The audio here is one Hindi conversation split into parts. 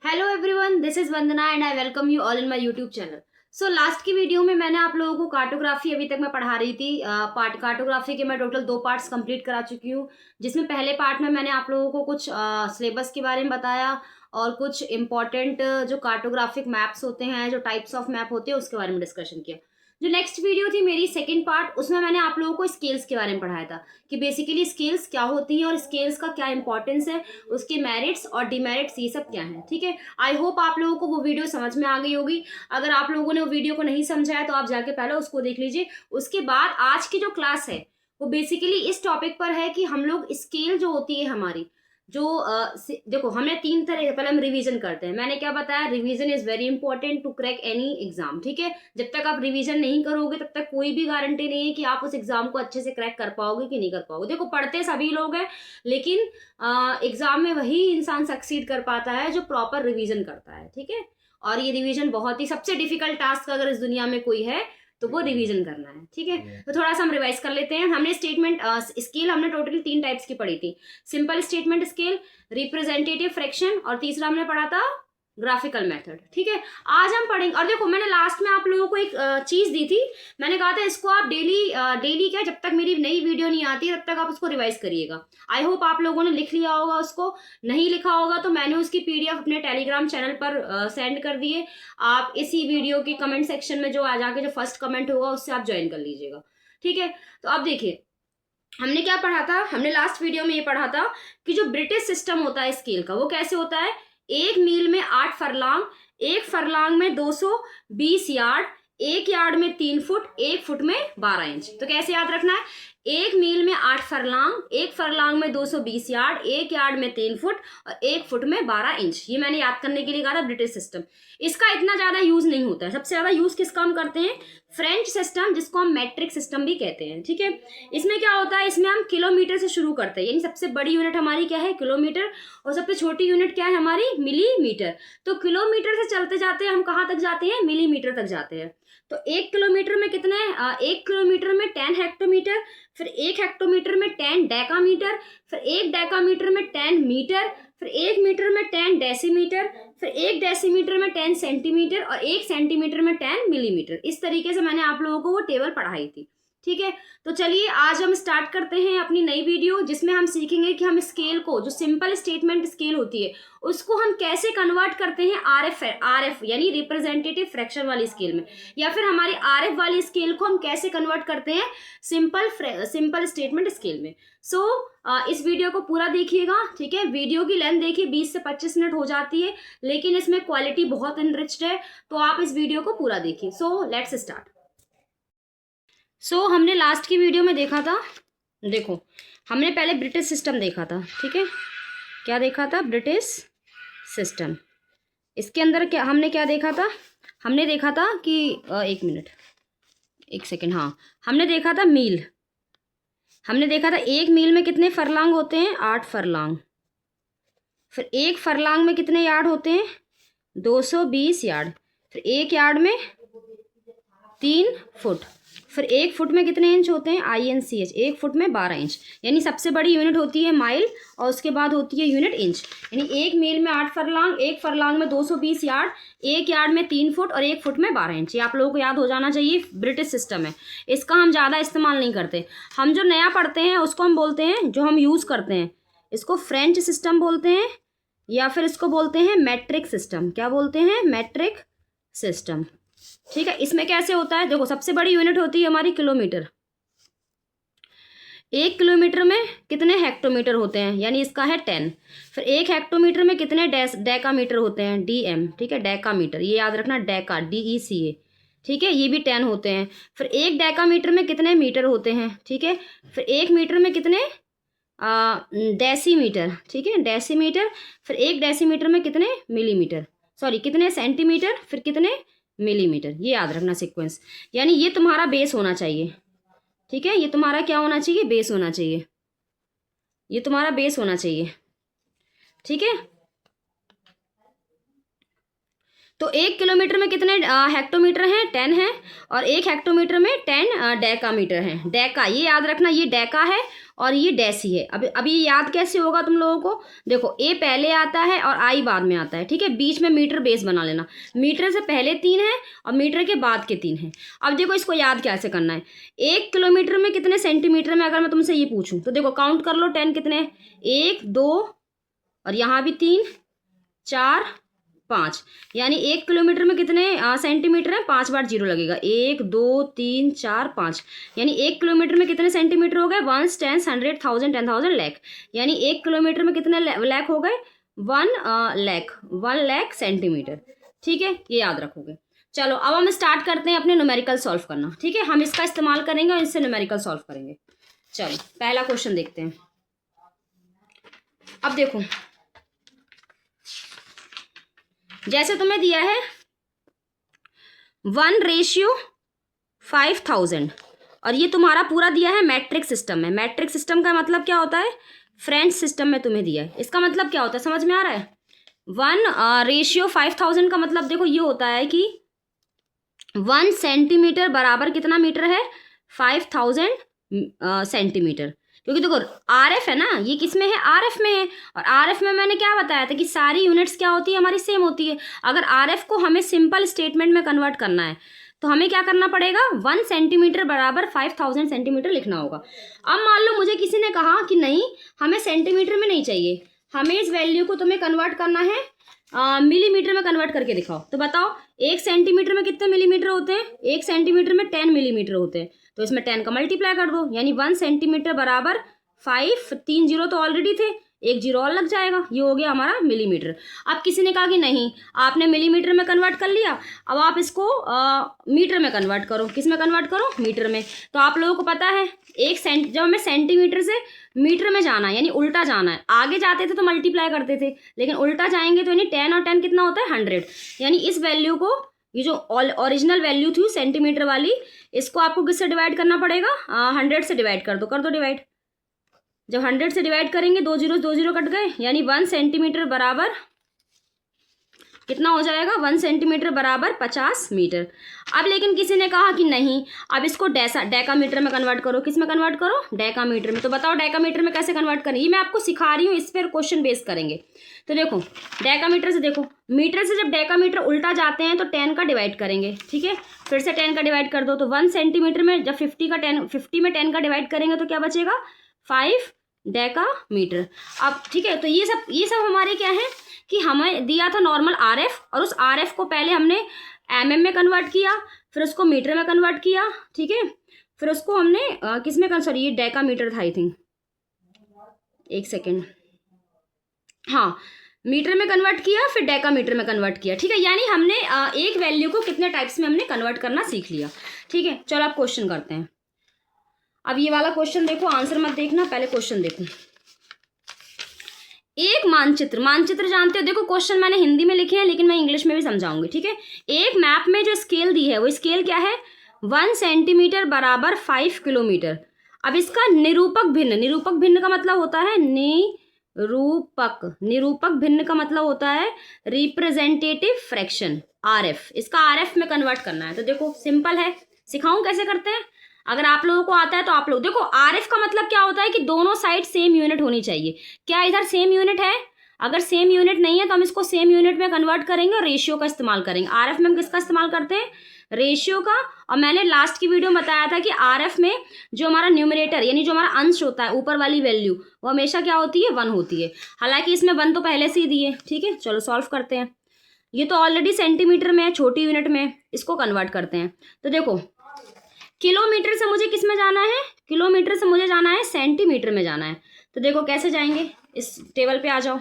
Hello everyone, this is Vandana and I welcome you all in my YouTube channel. So last की वीडियो में मैंने आप लोगों को कार्टोग्राफी अभी तक मैं पढ़ा रही थी। पार्ट कार्टोग्राफी के मैं टोटल 2 पार्ट्स कंप्लीट करा चुकी हूँ। जिसमें पहले पार्ट में मैंने आप लोगों को कुछ सिलेबस के बारे में बताया और कुछ इंपॉर्टेंट जो कार्टोग्राफिक मैप्स होते हैं, जो टाइप्स ऑफ मैप होते हैं, उसके बारे में डिस्कशन किया। जो नेक्स्ट वीडियो थी मेरी सेकेंड पार्ट, उसमें मैंने आप लोगों को स्केल्स के बारे में पढ़ाया था कि बेसिकली स्केल्स क्या होती हैं और स्केल्स का क्या इंपॉर्टेंस है, उसके मेरिट्स और डिमेरिट्स ये सब क्या है। ठीक है, आई होप आप लोगों को वो वीडियो समझ में आ गई होगी। अगर आप लोगों ने वो वीडियो को नहीं समझा है तो आप जाके पहले उसको देख लीजिए। उसके बाद आज की जो क्लास है वो बेसिकली इस टॉपिक पर है कि हम लोग स्केल जो होती है हमारी, जो देखो हमने 3 तरह, पहले हम रिवीजन करते हैं। मैंने क्या बताया, revision is very important to crack any exam. ठीक है, जब तक आप रिवीजन नहीं करोगे तब तक कोई भी गारंटी नहीं है कि आप उस एग्जाम को अच्छे से क्रैक कर पाओगे कि नहीं कर पाओगे। देखो पढ़ते सभी लोग हैं, लेकिन एग्जाम में वही इंसान सक्सीड कर पाता है जो प्रॉपर रिवीजन करता है। ठीक है, और ये रिवीजन बहुत ही सबसे डिफिकल्ट टास्क अगर इस दुनिया में कोई है तो वो रिवीजन करना है। ठीक है, तो थोड़ा सा हम रिवाइज कर लेते हैं। हमने स्टेटमेंट स्केल हमने टोटली 3 टाइप्स की पढ़ी थी। Simple statement scale, representative fraction और तीसरा हमने पढ़ा था ग्राफिकल मेथड। ठीक है, आज हम पढ़ेंगे। और देखो मैंने लास्ट में आप लोगों को एक चीज दी थी, मैंने कहा था इसको आप डेली डेली क्या, जब तक मेरी नई वीडियो नहीं आती तब तक आप उसको रिवाइज करिएगा। आई होप आप लोगों ने लिख लिया होगा उसको। नहीं लिखा होगा तो मैंने उसकी पीडीएफ अपने टेलीग्राम चैनल पर सेंड कर दिए। आप इसी वीडियो के कमेंट सेक्शन में जो आ जाके जो फर्स्ट कमेंट होगा उससे आप ज्वाइन कर लीजिएगा। ठीक है, तो अब देखिए हमने क्या पढ़ा था। हमने लास्ट वीडियो में ये पढ़ा था कि जो ब्रिटिश सिस्टम होता है स्केल का, वो कैसे होता है। 1 मील में 8 फरलांग, 1 फरलांग में 220 यार्ड, 1 यार्ड में 3 फुट, 1 फुट में 12 इंच। तो कैसे याद रखना है, 1 मील में 8 फरलांग, 1 फरलांग में 220 यार्ड, 1 यार्ड में 3 फुट और 1 फुट में 12 इंच। ये मैंने याद करने के लिए कहा था ब्रिटिश सिस्टम। इसका इतना ज्यादा यूज नहीं होता है। सबसे ज्यादा यूज किसका हम करते हैं, फ्रेंच सिस्टम, जिसको हम मैट्रिक सिस्टम भी कहते हैं। ठीक है, इसमें क्या होता है, इसमें हम किलोमीटर से शुरू करते हैं, यानी सबसे बड़ी यूनिट हमारी क्या है, किलोमीटर, और सबसे छोटी यूनिट क्या है हमारी, मिलीमीटर। तो किलोमीटर से चलते जाते हैं हम कहाँ तक जाते हैं, मिलीमीटर तक जाते हैं। तो 1 किलोमीटर में कितने, 1 किलोमीटर में 10 हेक्टोमीटर, फिर 1 हेक्टोमीटर में 10 डेकामीटर, फिर 1 डेकामीटर में 10 मीटर, फिर 1 मीटर में 10 डेसीमीटर, फिर 1 डेसीमीटर में 10 सेंटीमीटर और 1 सेंटीमीटर में 10 मिलीमीटर। इस तरीके से मैंने आप लोगों को वो टेबल पढ़ाई थी। ठीक है, तो चलिए आज हम स्टार्ट करते हैं अपनी नई वीडियो, जिसमें हम सीखेंगे कि हम स्केल को, जो सिंपल स्टेटमेंट स्केल होती है, उसको हम कैसे कन्वर्ट करते हैं आरएफ यानी रिप्रेजेंटेटिव फ्रैक्शन वाली स्केल में, या फिर हमारी आरएफ वाली स्केल को हम कैसे कन्वर्ट करते हैं सिंपल स्टेटमेंट स्केल में। सो इस वीडियो को पूरा देखिएगा। ठीक है, वीडियो की लेंथ देखिए 20 से 25 मिनट हो जाती है, लेकिन इसमें क्वालिटी बहुत इनरिच्ड है, तो आप इस वीडियो को पूरा देखिए। So let's start. हमने लास्ट की वीडियो में देखा था, देखो हमने पहले ब्रिटिश सिस्टम देखा था। ठीक है, क्या देखा था, ब्रिटिश सिस्टम। इसके अंदर क्या हमने क्या देखा था, हमने देखा था कि 1 मिनट 1 सेकेंड, हाँ हमने देखा था मील। हमने देखा था 1 मील में कितने फरलांग होते हैं, 8 फरलांग। फिर 1 फरलांग में कितने यार्ड होते हैं, 220 यार्ड। फिर 1 यार्ड में 3 फुट। फिर 1 फुट में कितने इंच होते हैं, INCH, 1 फुट में 12 इंच। यानी सबसे बड़ी यूनिट होती है माइल और उसके बाद होती है यूनिट इंच। यानी 1 मील में 8 फरलांग, 1 फरलांग में 220 यार्ड, 1 यार्ड में 3 फुट और 1 फुट में 12 इंच। ये आप लोगों को याद हो जाना चाहिए, ब्रिटिश सिस्टम है। इसका हम ज़्यादा इस्तेमाल नहीं करते। हम जो नया पढ़ते हैं उसको हम बोलते हैं, जो हम यूज़ करते हैं इसको फ्रेंच सिस्टम बोलते हैं, या फिर इसको बोलते हैं मैट्रिक सिस्टम। क्या बोलते हैं, मैट्रिक सिस्टम। ठीक है, इसमें कैसे होता है, देखो सबसे बड़ी यूनिट होती है हमारी किलोमीटर। 1 किलोमीटर में कितने हेक्टोमीटर होते हैं, यानी इसका है 10। फिर 1 हेक्टोमीटर में कितने डेकामीटर होते हैं, DM। ठीक है, डेकामीटर, ये याद रखना, डेका, DECA। ठीक है, ये भी 10 होते हैं। फिर 1 डेकामीटर में कितने मीटर होते हैं। ठीक है, फिर 1 मीटर में कितने डेसीमीटर। ठीक है, डेसीमीटर। फिर 1 डेसीमीटर में कितने मिलीमीटर, सॉरी कितने सेंटीमीटर, फिर कितने मिलीमीटर। ये याद रखना सीक्वेंस, यानी ये तुम्हारा बेस होना चाहिए। ठीक है, ये तुम्हारा क्या होना चाहिए, बेस होना चाहिए, ये तुम्हारा बेस होना चाहिए। ठीक है, तो 1 किलोमीटर में कितने हेक्टोमीटर हैं? 10 हैं। और 1 हेक्टोमीटर में 10 डेकामीटर हैं। डेका, ये याद रखना, ये डेका है और ये डेसी है। अब ये याद कैसे होगा तुम लोगों को? देखो, ए पहले आता है और आई बाद में आता है, ठीक है। बीच में मीटर बेस बना लेना। मीटर से पहले 3 है और मीटर के बाद के 3 है। अब देखो इसको याद कैसे करना है। 1 किलोमीटर में कितने सेंटीमीटर में अगर मैं तुमसे ये पूछूं तो देखो काउंट कर लो, 10 कितने? 1 2 और यहाँ भी 3 4 5, यानी 1 किलोमीटर में कितने सेंटीमीटर है? 5 बार जीरो लगेगा। 1 2 3 4 5, यानी 1 किलोमीटर में कितने सेंटीमीटर हो गए? 1 10 100 1000 10,000 लाख, यानी 1 किलोमीटर में कितने लाख हो गए? 1 लाख सेंटीमीटर, ठीक है। ये याद रखोगे। चलो अब हम स्टार्ट करते हैं अपने न्यूमेरिकल सॉल्व करना, ठीक है। हम इसका इस्तेमाल करेंगे और इससे न्यूमेरिकल सॉल्व करेंगे। चलो पहला क्वेश्चन देखते हैं। अब देखो, जैसे तुम्हें दिया है 1:5000 और ये तुम्हारा पूरा दिया है मैट्रिक सिस्टम में। मैट्रिक सिस्टम का मतलब क्या होता है? फ्रेंच सिस्टम में तुम्हें दिया है। इसका मतलब क्या होता है, समझ में आ रहा है? 1:5000 का मतलब देखो ये होता है कि 1 सेंटीमीटर बराबर कितना मीटर है? 5000 सेंटीमीटर। क्योंकि देखो आरएफ है ना, ये किस में है? आरएफ में है। और आरएफ में मैंने क्या बताया था कि सारी यूनिट्स क्या होती है? हमारी सेम होती है। अगर आरएफ को हमें सिंपल स्टेटमेंट में कन्वर्ट करना है तो हमें क्या करना पड़ेगा? 1 सेंटीमीटर बराबर 5000 सेंटीमीटर लिखना होगा। अब मान लो मुझे किसी ने कहा कि नहीं, हमें सेंटीमीटर में नहीं चाहिए, हमें इस वैल्यू को तुम्हें कन्वर्ट करना है मिलीमीटर में कन्वर्ट करके दिखाओ। तो बताओ 1 सेंटीमीटर में कितने मिलीमीटर होते हैं? 1 सेंटीमीटर में 10 मिलीमीटर होते हैं। तो इसमें 10 का मल्टीप्लाई कर दो, यानी 1 सेंटीमीटर बराबर 5, 3 जीरो तो ऑलरेडी थे, 1 जीरो और लग जाएगा, ये हो गया हमारा मिलीमीटर। अब किसी ने कहा कि नहीं, आपने मिलीमीटर में कन्वर्ट कर लिया, अब आप इसको मीटर में कन्वर्ट करो। किस में कन्वर्ट करो? मीटर में। तो आप लोगों को पता है जब हमें सेंटीमीटर से मीटर में जाना है, यानी उल्टा जाना है। आगे जाते थे तो मल्टीप्लाई करते थे, लेकिन उल्टा जाएंगे तो यानी 10 और 10 कितना होता है? 100। यानी इस वैल्यू को, ये जो ओरिजिनल वैल्यू थी सेंटीमीटर वाली, इसको आपको किससे डिवाइड करना पड़ेगा? 100 से डिवाइड कर दो डिवाइड। जब 100 से डिवाइड करेंगे 2 जीरो कट गए, यानी 1 सेंटीमीटर बराबर कितना हो जाएगा? 1 सेंटीमीटर बराबर 50 मीटर। अब लेकिन किसी ने कहा कि नहीं, अब इसको डेकामीटर में कन्वर्ट करो। किस में कन्वर्ट करो? डेकामीटर में। तो बताओ डेकामीटर में कैसे कन्वर्ट करें? ये मैं आपको सिखा रही हूँ, इस पर क्वेश्चन बेस करेंगे। तो देखो डेकामीटर से, देखो मीटर से जब डेकामीटर उल्टा जाते हैं तो 10 का डिवाइड करेंगे, ठीक है। फिर से 10 का डिवाइड कर दो, तो 1 सेंटीमीटर में जब 50 में 10 का डिवाइड करेंगे तो क्या बचेगा? 5 डेकामीटर। अब ठीक है, तो ये सब हमारे क्या है कि हमें दिया था नॉर्मल आरएफ, और उस आरएफ को पहले हमने एमएम में कन्वर्ट किया, फिर उसको मीटर में कन्वर्ट किया, ठीक है। फिर उसको हमने किस में सॉरी ये डेकामीटर था आई थिंक, एक सेकेंड, हाँ मीटर में कन्वर्ट किया, फिर डेकामीटर में कन्वर्ट किया, ठीक है। यानी हमने एक वैल्यू को कितने टाइप्स में हमने कन्वर्ट करना सीख लिया, ठीक है। चलो अब क्वेश्चन करते हैं। अब ये वाला क्वेश्चन देखो, आंसर मत देखना, पहले क्वेश्चन देखो। एक मानचित्र जानते हो? देखो क्वेश्चन मैंने हिंदी में लिखे हैं, लेकिन मैं इंग्लिश में भी समझाऊंगी, ठीक है। एक मैप में जो स्केल दी है वो स्केल क्या है? 1 सेंटीमीटर बराबर 5 किलोमीटर। अब इसका निरूपक भिन्न का मतलब होता है निरूपक भिन्न का मतलब होता है रिप्रेजेंटेटिव फ्रैक्शन, आरएफ। इसका आरएफ में कन्वर्ट करना है। तो देखो सिंपल है, सिखाऊं कैसे करते हैं? अगर आप लोगों को आता है तो आप लोग देखो, आरएफ का मतलब क्या होता है कि दोनों साइड सेम यूनिट होनी चाहिए। क्या इधर सेम यूनिट है? अगर सेम यूनिट नहीं है तो हम इसको सेम यूनिट में कन्वर्ट करेंगे और रेशियो का इस्तेमाल करेंगे। आरएफ में हम किसका इस्तेमाल करते हैं? रेशियो का। और मैंने लास्ट की वीडियो में बताया था कि आरएफ में जो हमारा न्यूमरेटर यानी जो हमारा अंश होता है, ऊपर वाली वैल्यू, वो हमेशा क्या होती है? 1 होती है। हालांकि इसमें 1 तो पहले से ही दी है, ठीक है। चलो सॉल्व करते हैं। ये तो ऑलरेडी सेंटीमीटर में है, छोटी यूनिट में, इसको कन्वर्ट करते हैं। तो देखो किलोमीटर से मुझे किस में जाना है? किलोमीटर से मुझे जाना है सेंटीमीटर में जाना है। तो देखो कैसे जाएंगे, इस टेबल पे आ जाओ।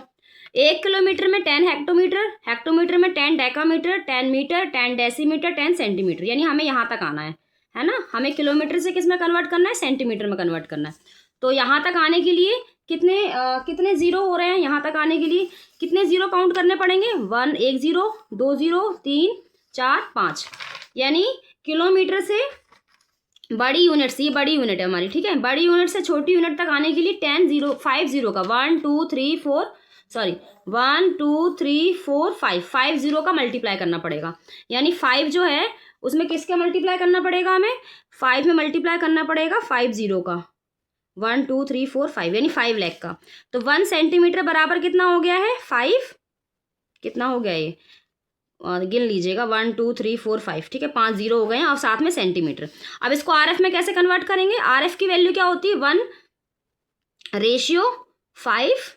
1 किलोमीटर में 10 हेक्टोमीटर, हेक्टोमीटर में 10 डेकामीटर, 10 मीटर, 10 डेसीमीटर, 10 सेंटीमीटर, यानी हमें यहाँ तक आना है ना। हमें किलोमीटर से किस में कन्वर्ट करना है? सेंटीमीटर में कन्वर्ट करना है। तो यहाँ तक आने के लिए कितने जीरो हो रहे हैं? यहाँ तक आने के लिए कितने जीरो काउंट करने पड़ेंगे? 1 0 2 0 3 4 5, यानी किलोमीटर से बड़ी यूनिट से, ये बड़ी यूनिट है हमारी, ठीक है। बड़ी यूनिट से छोटी यूनिट तक आने के लिए 5 0 का 1 2 3 4 सॉरी 1 2 3 4 5, 5 जीरो का मल्टीप्लाई करना पड़ेगा, यानी 5 जो है उसमें किसका मल्टीप्लाई करना पड़ेगा हमें, 5 में मल्टीप्लाई करना पड़ेगा 5 जीरो का, 1 2 3 4 5 यानी 5 लाख का। तो 1 सेंटीमीटर बराबर कितना हो गया है 5, कितना हो गया ये, और गिन लीजिएगा 1 2 3 4 5, ठीक है 5 जीरो हो गए हैं और साथ में सेंटीमीटर। अब इसको आरएफ में कैसे कन्वर्ट करेंगे, आरएफ की वैल्यू क्या होती है 1/5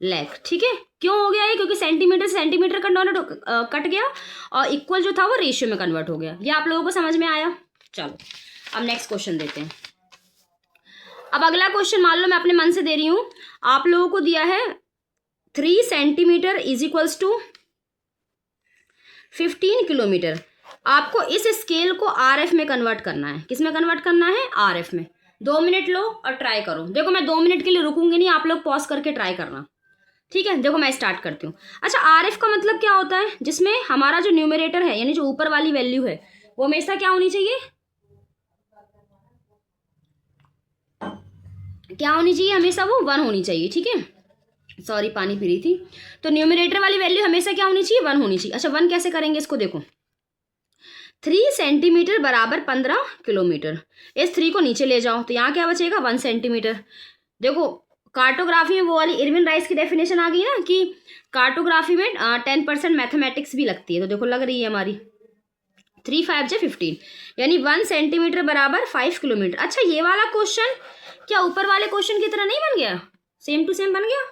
लाख, ठीक है। क्यों हो गया ये, क्योंकि सेंटीमीटर से सेंटीमीटर कट गया और इक्वल जो था वो रेशियो में कन्वर्ट हो गया। ये आप लोगों को समझ में आया। चलो अब नेक्स्ट क्वेश्चन देते हैं। अब अगला क्वेश्चन मान लो मैं अपने मन से दे रही हूं, आप लोगों को दिया है 3 centimetre is equals to 15 kilometre. आपको इस स्केल को आरएफ में कन्वर्ट करना है। किस में कन्वर्ट करना है, आरएफ में। 2 मिनट लो और ट्राई करो। देखो मैं 2 मिनट के लिए रुकूंगी नहीं, आप लोग पॉज करके ट्राई करना, ठीक है। देखो मैं स्टार्ट करती हूँ। अच्छा, आरएफ का मतलब क्या होता है, जिसमें हमारा जो न्यूमरेटर है यानी जो ऊपर वाली वैल्यू है वो हमेशा क्या होनी चाहिए, क्या होनी चाहिए, हमेशा वो 1 होनी चाहिए, ठीक है। सॉरी पानी पी रही थी। तो न्यूमरेटर वाली वैल्यू हमेशा क्या होनी चाहिए, 1 होनी चाहिए। अच्छा 1 कैसे करेंगे इसको, देखो 3 सेंटीमीटर बराबर 15 किलोमीटर। इस 3 को नीचे ले जाओ तो यहाँ क्या बचेगा 1 सेंटीमीटर। देखो कार्टोग्राफी में वो वाली इरविन राइस की डेफिनेशन आ गई ना कि कार्टोग्राफी में 10% मैथमेटिक्स भी लगती है। तो देखो लग रही है हमारी 3 5 जा 15 यानी 1 सेंटीमीटर बराबर 5 किलोमीटर। अच्छा ये वाला क्वेश्चन क्या ऊपर वाले क्वेश्चन की तरह नहीं बन गया, सेम टू सेम बन गया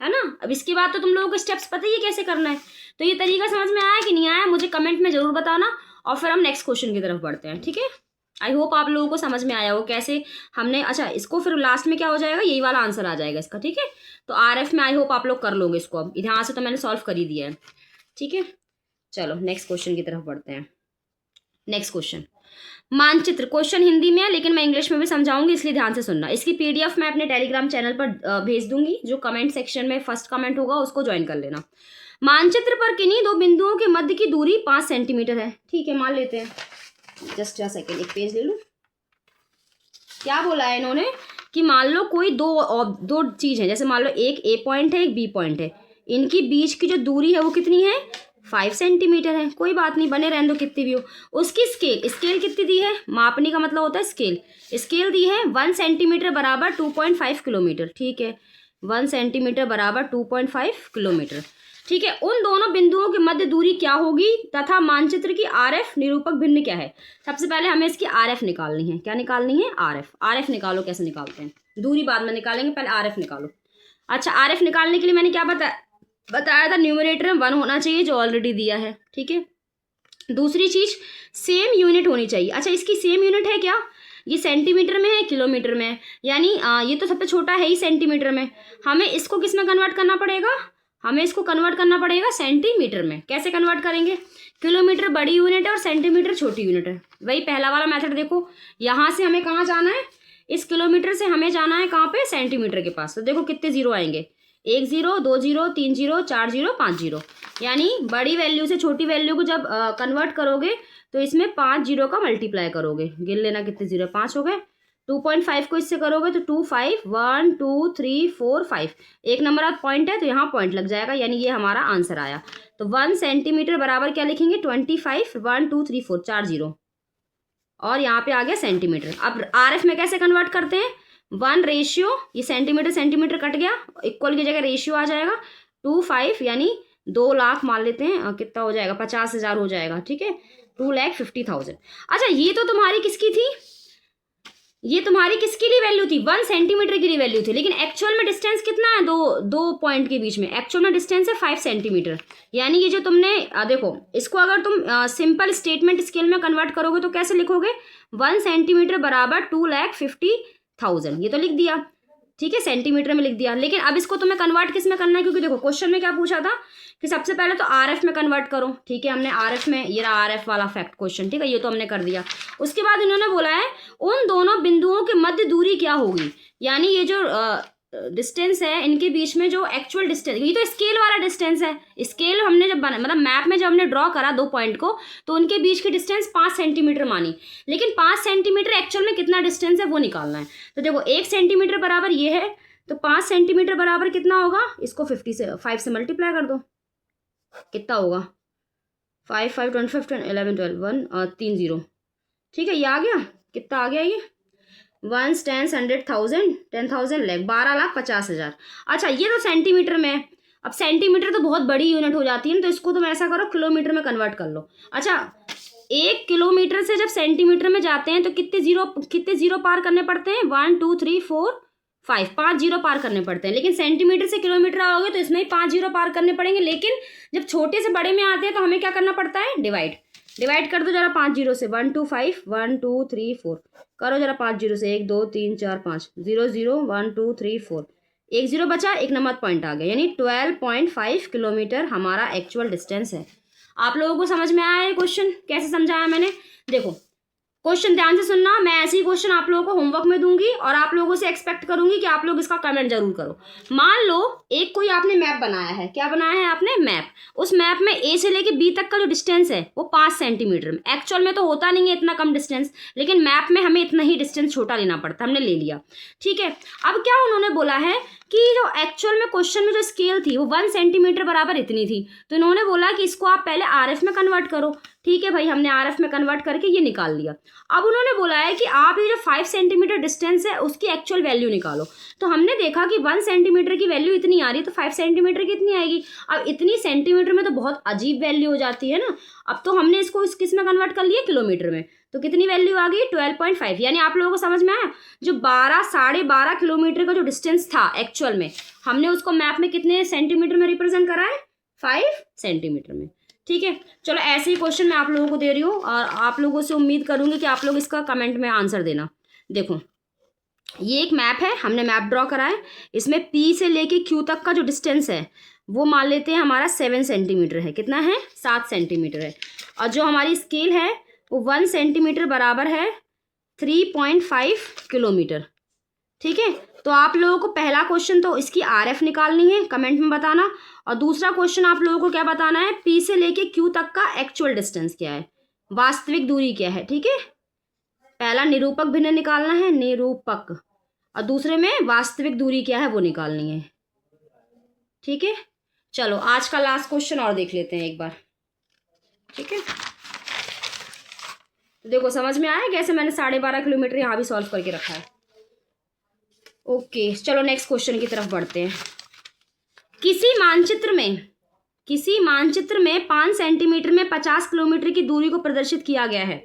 है ना। अब इसके बाद तो तुम लोगों को स्टेप्स पता ही है कैसे करना है। तो ये तरीका समझ में आया कि नहीं आया, मुझे कमेंट में जरूर बताना और फिर हम नेक्स्ट क्वेश्चन की तरफ बढ़ते हैं, ठीक है। आई होप आप लोगों को समझ में आया हो कैसे हमने। अच्छा इसको फिर लास्ट में क्या हो जाएगा, यही वाला आंसर आ जाएगा इसका, ठीक है। तो आरएफ में आई होप आप लोग कर लोगे इसको। अब यहाँ से तो मैंने सॉल्व कर ही दिया है, ठीक है। चलो नेक्स्ट क्वेश्चन की तरफ बढ़ते हैं। नेक्स्ट क्वेश्चन मानचित्र, क्वेश्चन हिंदी में है लेकिन मैं इंग्लिश में भी समझाऊंगी, इसलिए ध्यान से सुनना। इसकी पीडीएफ मैं अपने टेलीग्राम चैनल पर भेज दूंगी, जो कमेंट सेक्शन में फर्स्ट कमेंट होगा उसको ज्वाइन कर लेना। मानचित्र पर किन्हीं 2 बिंदुओं के मध्य की दूरी 5 सेंटीमीटर है, ठीक है। मान लेते हैं, जस्ट अ सेकेंड एक पेज ले लूं। क्या बोला है इन्होंने कि मान लो कोई दो चीज है, जैसे मान लो एक ए पॉइंट है एक बी पॉइंट है, इनकी बीच की जो दूरी है वो कितनी है 5 सेंटीमीटर है। कोई बात नहीं, बने रहने दो कितनी भी हो। उसकी स्केल कितनी दी है, मापनी का मतलब होता है स्केल दी है 1 सेंटीमीटर बराबर 2.5 किलोमीटर, ठीक है। 1 सेंटीमीटर बराबर 2.5 किलोमीटर, ठीक है। उन दोनों बिंदुओं के मध्य दूरी क्या होगी तथा मानचित्र की आरएफ निरूपक भिन्न क्या है। सबसे पहले हमें इसकी आरएफ निकालनी है। क्या निकालनी है, आरएफ निकालो। कैसे निकालते हैं, दूरी बाद में निकालेंगे, पहले आरएफ निकालो। अच्छा आरएफ निकालने के लिए मैंने क्या बताया था, न्यूमरेटर में 1 होना चाहिए जो ऑलरेडी दिया है, ठीक है। दूसरी चीज सेम यूनिट होनी चाहिए। अच्छा इसकी सेम यूनिट है क्या, ये सेंटीमीटर में है किलोमीटर में है, यानी ये तो सबसे छोटा है ही सेंटीमीटर में। हमें इसको किस में कन्वर्ट करना पड़ेगा, हमें इसको कन्वर्ट करना पड़ेगा सेंटीमीटर में। कैसे कन्वर्ट करेंगे, किलोमीटर बड़ी यूनिट है और सेंटीमीटर छोटी यूनिट है। वही पहला वाला मेथड देखो, यहाँ से हमें कहाँ जाना है, इस किलोमीटर से हमें जाना है कहाँ पे, सेंटीमीटर के पास। तो देखो कितने जीरो आएंगे, 1 0 2 0 3 0 4 0 5 0, यानी बड़ी वैल्यू से छोटी वैल्यू को जब कन्वर्ट करोगे तो इसमें 5 जीरो का मल्टीप्लाई करोगे। गिन लेना कितने जीरो, 5 हो गए। 2.5 को इससे करोगे तो 2 5 1 2 3 4 5, एक नंबर ऑफ पॉइंट है तो यहाँ पॉइंट लग जाएगा, यानी ये हमारा आंसर आया। तो 1 सेंटीमीटर बराबर क्या लिखेंगे 25 1 2 3 4 4 जीरो, और यहाँ पे आ गया सेंटीमीटर। अब आरएफ में कैसे कन्वर्ट करते हैं, 1 रेशियो, ये सेंटीमीटर कट गया, इक्वल की जगह रेशियो आ जाएगा 2 5 यानी 2 लाख मान लेते हैं, कितना हो जाएगा 50,000 हो जाएगा, ठीक है। 2,50,000। अच्छा ये तो तुम्हारी किसकी थी, ये तुम्हारी किसके लिए वैल्यू थी, 1 सेंटीमीटर के लिए वैल्यू थी, लेकिन एक्चुअल में डिस्टेंस कितना है, दो पॉइंट के बीच में एक्चुअल में डिस्टेंस है 5 सेंटीमीटर। यानी ये जो तुमने देखो इसको अगर तुम सिंपल स्टेटमेंट स्केल में कन्वर्ट करोगे तो कैसे लिखोगे, 1 सेंटीमीटर बराबर 2,50,000, ये तो लिख दिया, ठीक है, सेंटीमीटर में लिख दिया। लेकिन अब इसको तुम्हें कन्वर्ट किस में करना है, क्योंकि देखो क्वेश्चन में क्या पूछा था कि सबसे पहले तो आरएफ में कन्वर्ट करो, ठीक है। हमने आरएफ में, ये रहा आरएफ वाला फैक्ट क्वेश्चन, ठीक है, ये तो हमने कर दिया। उसके बाद इन्होंने बोला है उन दोनों बिंदुओं के मध्य दूरी क्या होगी, यानी ये जो डिस्टेंस है इनके बीच में जो एक्चुअल डिस्टेंस, ये तो स्केल वाला डिस्टेंस है। स्केल हमने जब बना, मतलब मैप में जब हमने ड्रॉ करा 2 पॉइंट को, तो उनके बीच की डिस्टेंस 5 सेंटीमीटर मानी, लेकिन 5 सेंटीमीटर एक्चुअल में कितना डिस्टेंस है वो निकालना है। तो देखो 1 सेंटीमीटर बराबर ये है तो 5 सेंटीमीटर बराबर कितना होगा, इसको 5 से मल्टीप्लाई कर दो, कितना होगा 5 5 25 10 11 12 1 3 0। ठीक है, ये आ गया, कितना आ गया ये 1 10 100,000 10,000 लाख 12,50,000। अच्छा ये तो सेंटीमीटर में है। अब सेंटीमीटर तो बहुत बड़ी यूनिट हो जाती है ना, तो इसको तुम ऐसा करो किलोमीटर में कन्वर्ट कर लो। अच्छा 1 किलोमीटर से जब सेंटीमीटर में जाते हैं तो कितने जीरो पार करने पड़ते हैं, 1 2 3 4 5, 5 जीरो पार करने पड़ते हैं। लेकिन सेंटीमीटर से किलोमीटर आओगे तो इसमें ही 5 जीरो पार करने पड़ेंगे। लेकिन जब छोटे से बड़े में आते हैं तो हमें क्या करना पड़ता है, डिवाइड कर दो जरा 5 जीरो से, 1 2 5 1 2 3 4 करो जरा 5 जीरो से, 1 2 3 4 5 0 0 1 2 3 4, एक जीरो बचा, एक नंबर पॉइंट आ गया, यानी 12.5 किलोमीटर हमारा एक्चुअल डिस्टेंस है। आप लोगों को समझ में आया ये क्वेश्चन कैसे समझाया मैंने? देखो क्वेश्चन ध्यान से सुनना, मैं ऐसे ही क्वेश्चन आप लोगों को होमवर्क में दूंगी और आप लोगों से एक्सपेक्ट करूंगी कि आप लोग इसका कमेंट जरूर करो। मान लो एक कोई आपने मैप बनाया है, क्या बनाया है आपने, मैप। उस मैप में ए से लेके बी तक का जो डिस्टेंस है वो 5 सेंटीमीटर में, एक्चुअल में तो होता नहीं है इतना कम डिस्टेंस, लेकिन मैप में हमें इतना ही डिस्टेंस छोटा लेना पड़ता, हमने ले लिया। ठीक है, अब क्या उन्होंने बोला है कि जो एक्चुअल में क्वेश्चन में जो स्केल थी वो 1 सेंटीमीटर बराबर इतनी थी, तो इन्होंने बोला कि इसको आप पहले आरएफ में कन्वर्ट करो। ठीक है भाई, हमने आरएफ में कन्वर्ट करके ये निकाल लिया। अब उन्होंने बोला है कि आप ये जो 5 सेंटीमीटर डिस्टेंस है उसकी एक्चुअल वैल्यू निकालो। तो हमने देखा कि 1 सेंटीमीटर की वैल्यू इतनी आ रही है, तो 5 सेंटीमीटर कितनी आएगी। अब इतनी सेंटीमीटर में तो बहुत अजीब वैल्यू हो जाती है ना। अब तो हमने इसको किस में कन्वर्ट कर लिया, किलोमीटर में। तो कितनी वैल्यू आ गई, 12.5। यानी आप लोगों को समझ में आया, जो 12-12.5 किलोमीटर का जो डिस्टेंस था एक्चुअल में, हमने उसको मैप में कितने सेंटीमीटर में रिप्रेजेंट करा है, 5 सेंटीमीटर में। ठीक है, चलो ऐसे ही क्वेश्चन मैं आप लोगों को दे रही हूँ और आप लोगों से उम्मीद करूंगी कि आप लोग इसका कमेंट में आंसर देना। देखो ये एक मैप है, हमने मैप ड्रॉ करा है, इसमें पी से लेके क्यू तक का जो डिस्टेंस है वो मान लेते हैं हमारा 7 सेंटीमीटर है। कितना है, 7 सेंटीमीटर है। और जो हमारी स्केल है वो 1 सेंटीमीटर बराबर है 3.5 किलोमीटर। ठीक है, तो आप लोगों को पहला क्वेश्चन तो इसकी आरएफ निकालनी है, कमेंट में बताना। और दूसरा क्वेश्चन आप लोगों को क्या बताना है, पी से लेके क्यू तक का एक्चुअल डिस्टेंस क्या है, वास्तविक दूरी क्या है। ठीक है, पहला निरूपक भिन्न निकालना है, निरूपक, और दूसरे में वास्तविक दूरी क्या है वो निकालनी है। ठीक है, चलो आज का लास्ट क्वेश्चन और देख लेते हैं एक बार। ठीक है, तो देखो समझ में आया कैसे मैंने 12.5 किलोमीटर यहाँ भी सॉल्व करके रखा है। ओके, चलो नेक्स्ट क्वेश्चन की तरफ बढ़ते हैं। किसी मानचित्र में 5 सेंटीमीटर में 50 किलोमीटर की दूरी को प्रदर्शित किया गया है,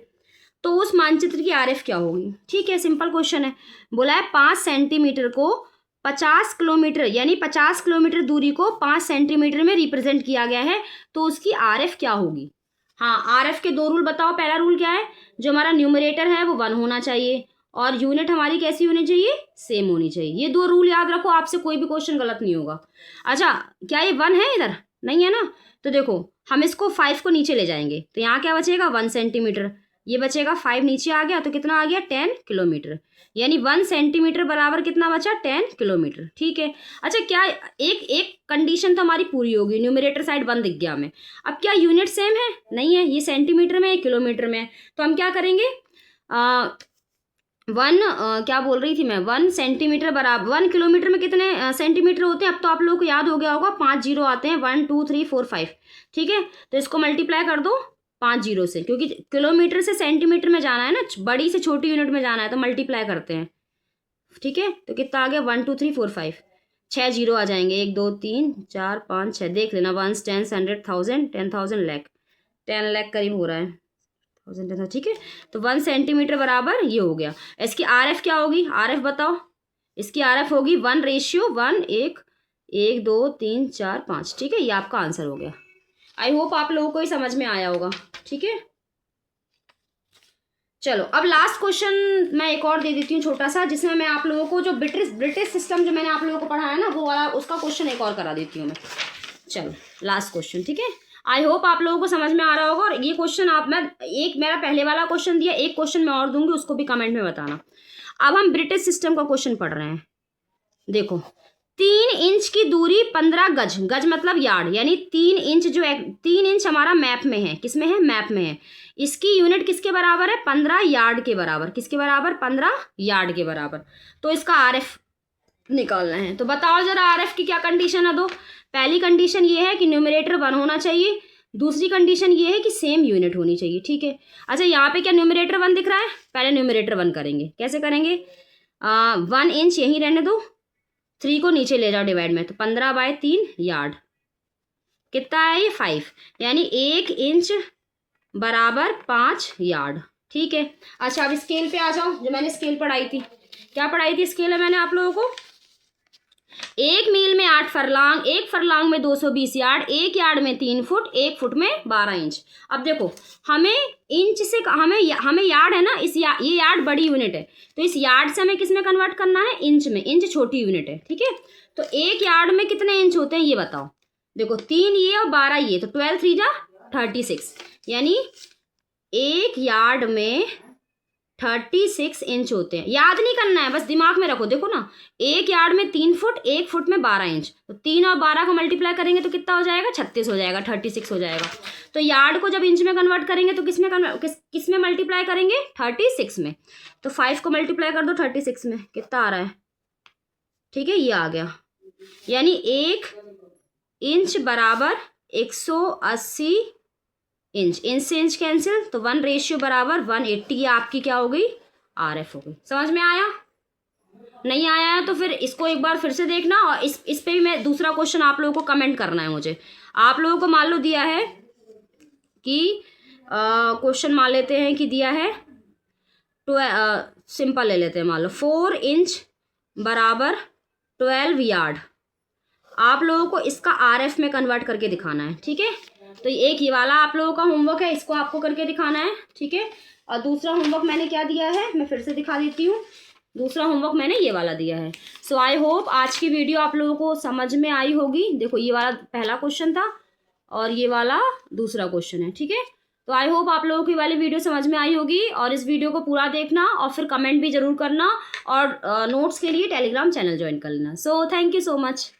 तो उस मानचित्र की आरएफ क्या होगी। ठीक है, सिंपल क्वेश्चन है, बोला है 5 सेंटीमीटर को 50 किलोमीटर यानी 50 किलोमीटर दूरी को 5 सेंटीमीटर में रिप्रेजेंट किया गया है, तो उसकी आरएफ क्या होगी। हाँ, आरएफ के 2 रूल बताओ। पहला रूल क्या है, जो हमारा न्यूमरेटर है वो 1 होना चाहिए और यूनिट हमारी कैसी होनी चाहिए, सेम होनी चाहिए। ये 2 रूल याद रखो, आपसे कोई भी क्वेश्चन गलत नहीं होगा। अच्छा क्या ये 1 है, इधर नहीं है ना, तो देखो हम इसको 5 को नीचे ले जाएंगे तो यहाँ क्या बचेगा, 1 सेंटीमीटर, ये बचेगा 5 नीचे आ गया तो कितना आ गया, 10 किलोमीटर। यानी 1 सेंटीमीटर बराबर कितना बचा, 10 किलोमीटर। ठीक है, अच्छा क्या एक कंडीशन तो हमारी पूरी होगी, न्यूमरेटर साइड 1 दिख गया हमें। अब क्या यूनिट सेम है, नहीं है, ये सेंटीमीटर में है, किलोमीटर में है, तो हम क्या करेंगे, 1 सेंटीमीटर बराबर 1 किलोमीटर में कितने सेंटीमीटर होते हैं। अब तो आप लोगों को याद हो गया होगा, 5 जीरो आते हैं, 1 2 3 4 5। ठीक है, तो इसको मल्टीप्लाई कर दो 5 जीरो से, क्योंकि किलोमीटर से सेंटीमीटर में जाना है ना, बड़ी से छोटी यूनिट में जाना है, तो मल्टीप्लाई करते हैं। ठीक है, तो कितना आ गया, 1 2 3 4 5, 6 जीरो आ जाएंगे, 1 2 3 4 5 6, देख लेना, 1 10 100,000 10,000 लाख, 10 लाख करीब हो रहा है, 1000। ठीक है, तो 1 सेंटीमीटर बराबर ये हो गया। इसकी आरएफ क्या होगी, आरएफ बताओ। इसकी आरएफ होगी 1:1, 1 2 3 4 5। ठीक है, ये आपका आंसर हो गया। आई होप आप लोगों को ही समझ में आया होगा। ठीक है, चलो अब लास्ट क्वेश्चन मैं एक और दे देती हूँ छोटा सा, जिसमें मैं आप लोगों को जो ब्रिटिश सिस्टम जो मैंने आप लोगों को पढ़ाया ना वो वाला, उसका क्वेश्चन एक और करा देती हूँ मैं। चलो लास्ट क्वेश्चन। ठीक है, आई होप आप लोगों को समझ में आ रहा होगा। और ये क्वेश्चन मेरा पहले वाला क्वेश्चन दिया, एक क्वेश्चन मैं और दूंगी, उसको भी कमेंट में बताना। अब हम ब्रिटिश सिस्टम का क्वेश्चन पढ़ रहे हैं। देखो 3 इंच की दूरी 15 गज, गज मतलब यार्ड, यानी 3 इंच, जो 3 इंच हमारा मैप में है, किसमें है, मैप में है, इसकी यूनिट किसके बराबर है, 15 यार्ड के बराबर। किसके बराबर, 15 यार्ड के बराबर। तो इसका आरएफ निकालना है। तो बताओ जरा RF की क्या कंडीशन है। दो, पहली कंडीशन ये है कि न्यूमरेटर 1 होना चाहिए, दूसरी कंडीशन ये है कि सेम यूनिट होनी चाहिए। ठीक है, अच्छा यहाँ पे क्या न्यूमरेटर 1 दिख रहा है, पहले न्यूमरेटर 1 करेंगे। कैसे करेंगे, 1 इंच यहीं रहने दो, 3 को नीचे ले जाओ डिवाइड में, तो 15/3 यार्ड कितना है ये 5, यानी 1 इंच बराबर 5 यार्ड। ठीक है, अच्छा अब स्केल पे आ जाओ, जो मैंने स्केल पढ़ाई थी। क्या पढ़ाई थी स्केल है मैंने आप लोगों को, 1 मील में 8 फरलांग, 1 फरलांग में 220 यार्ड, 1 यार्ड में 3 फुट, 1 फुट में 12 इंच। अब देखो हमें इंच से हमें यार्ड है ना, ये यार्ड बड़ी यूनिट है, तो इस यार्ड से हमें किस में कन्वर्ट करना है, इंच में। इंच छोटी यूनिट है। ठीक है, तो 1 यार्ड में कितने इंच होते हैं ये बताओ। देखो 3 ये और 12 ये, तो 12 3 जा 36, यानी 1 यार्ड में 36 इंच होते हैं। याद नहीं करना है, बस दिमाग में रखो। देखो ना, 1 यार्ड में 3 फुट, 1 फुट में 12 इंच, तो 3 और 12 को मल्टीप्लाई करेंगे तो कितना हो जाएगा, 36 हो जाएगा, 36 हो जाएगा। तो यार्ड को जब इंच में कन्वर्ट करेंगे तो किस में मल्टीप्लाई करेंगे, 36 में। तो 5 को मल्टीप्लाई कर दो 36 में, कितना आ रहा है, ठीक है ये आ गया, यानी 1 इंच बराबर 180 इंच। इंच से इंच कैंसिल, तो 1 रेशियो बराबर 180, ये आपकी क्या हो गई, RF हो गई। समझ में आया, नहीं आया है तो फिर इसको एक बार फिर से देखना, और इस पे भी मैं दूसरा क्वेश्चन आप लोगों को कमेंट करना है मुझे। आप लोगों को मान लो दिया है कि क्वेश्चन मान लेते हैं कि दिया है सिंपल ले लेते हैं, मान लो 4 इंच बराबर 12 यार्ड। आप लोगों को इसका RF में कन्वर्ट करके दिखाना है। ठीक है, तो एक ये वाला आप लोगों का होमवर्क है, इसको आपको करके दिखाना है। ठीक है, और दूसरा होमवर्क मैंने क्या दिया है, मैं फिर से दिखा देती हूँ। दूसरा होमवर्क मैंने ये वाला दिया है। सो आई होप आज की वीडियो आप लोगों को समझ में आई होगी। देखो ये वाला पहला क्वेश्चन था और ये वाला दूसरा क्वेश्चन है। ठीक है, तो आई होप आप लोगों को ये वाली वीडियो समझ में आई होगी, और इस वीडियो को पूरा देखना और फिर कमेंट भी जरूर करना, और नोट्स के लिए टेलीग्राम चैनल ज्वाइन कर लेना। So thank you so much.